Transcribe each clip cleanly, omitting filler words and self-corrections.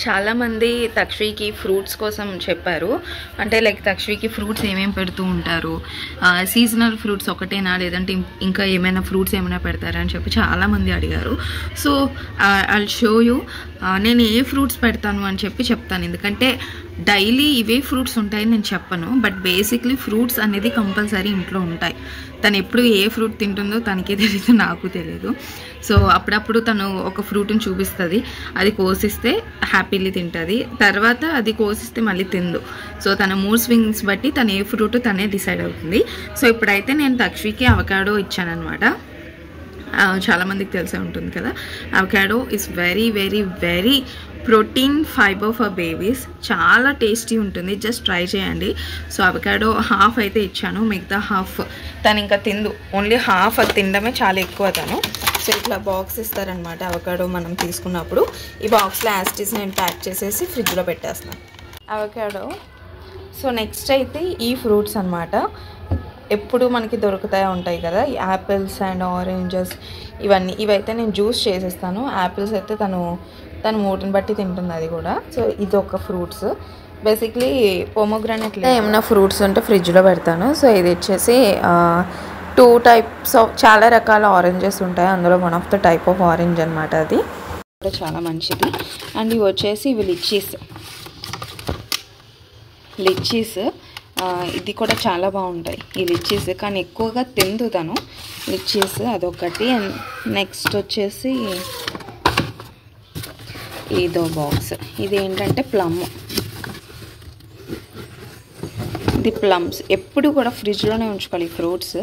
చాలామంది తక్ష్వికి ఫ్రూట్స్ కోసం చెప్పారు. అంటే లైక్ తక్ష్వికి ఫ్రూట్స్ ఏమేమి పెడుతూ ఉంటారు, సీజనల్ ఫ్రూట్స్ ఒకటేనా లేదంటే ఇంకా ఏమైనా ఫ్రూట్స్ ఏమైనా పెడతారా అని చెప్పి చాలామంది అడిగారు. సో ఐల్ షో యూ నేను ఏ ఫ్రూట్స్ పెడతాను అని చెప్పి చెప్తాను. ఎందుకంటే డైలీ ఇవే ఫ్రూట్స్ ఉంటాయని నేను చెప్పను, బట్ బేసిక్లీ ఫ్రూట్స్ అనేది కంపల్సరీ ఇంట్లో ఉంటాయి. తను ఎప్పుడు ఏ ఫ్రూట్ తింటుందో తనకే తెలియదు, నాకు తెలియదు. సో అప్పుడప్పుడు తను ఒక ఫ్రూట్ని చూపిస్తుంది, అది కోసిస్తే హ్యాపీలీ తింటుంది, తర్వాత అది కోసిస్తే మళ్ళీ తిందు. సో తన మూడ్ స్వింగ్స్ బట్టి తను ఏ ఫ్రూట్ తనే డిసైడ్ అవుతుంది. సో ఇప్పుడైతే నేను తక్ష్వికి అవకాడో ఇచ్చానమాట. చాలామందికి తెలిసే ఉంటుంది కదా, avocado is very very very protein fibre for babies. చాలా టేస్టీ ఉంటుంది, జస్ట్ ట్రై చేయండి. సో అవకాడో హాఫ్ అయితే ఇచ్చాను, మిగతా హాఫ్ తను ఇంకా తిందు, ఓన్లీ హాఫ్ అది తినడమే చాలా ఎక్కువ తను. సో ఇట్లా బాక్స్ ఇస్తారనమాట అవకాడో మనం తీసుకున్నప్పుడు. ఈ బాక్స్లో యాస్టీస్ నేను ప్యాక్ చేసేసి ఫ్రిడ్జ్లో పెట్టేస్తాను అవకాడో. సో నెక్స్ట్ అయితే ఈ ఫ్రూట్స్ అనమాట, ఎప్పుడు మనకి దొరుకుతాయి ఉంటాయి కదా, యాపిల్స్ అండ్ ఆరెంజెస్ ఇవైతే నేను జ్యూస్ చేసేస్తాను. యాపిల్స్ అయితే తను మూటిని బట్టి తింటుంది అది కూడా. సో ఇది ఒక ఫ్రూట్స్, బేసిక్లీ పొమోగ్రానైట్ ఏమైనా ఫ్రూట్స్ ఉంటే ఫ్రిడ్జ్లో పెడతాను. సో ఇది వచ్చేసి 2 టైప్స్ ఆఫ్ చాలా రకాల ఆరెంజెస్ ఉంటాయి, అందులో one of the type of orange అనమాట. అది కూడా చాలా మంచిది. అండ్ ఇవి వచ్చేసి ఇవి లిచ్చీస్. ఇది కూడా చాలా బాగుంటాయి ఈ లిచ్చీస్, కానీ ఎక్కువగా తిందుతాను లిచ్చీస్, అదొకటి. అండ్ నెక్స్ట్ వచ్చేసి ఇదో బాక్స్, ఇది ఏంటంటే ప్లమ్. ఇది ప్లమ్స్ ఎప్పుడు కూడా ఫ్రిడ్జ్లోనే ఉంచుకోవాలి. ఫ్రూట్స్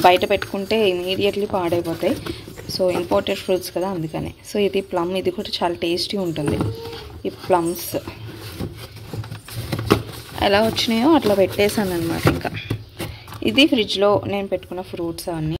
బయట పెట్టుకుంటే ఇమీడియట్లీ పాడైపోతాయి. సో ఇంపోర్టెడ్ ఫ్రూట్స్ కదా, అందుకనే. సో ఇది ప్లమ్, ఇది కూడా చాలా టేస్టీ ఉంటుంది. ఈ ప్లమ్స్ ఎలా వచ్చినాయో అట్లా పెట్టేశాను అనమాట. ఇంకా ఇది ఫ్రిడ్జ్లో నేను పెట్టుకున్న ఫ్రూట్స్ అవన్నీ.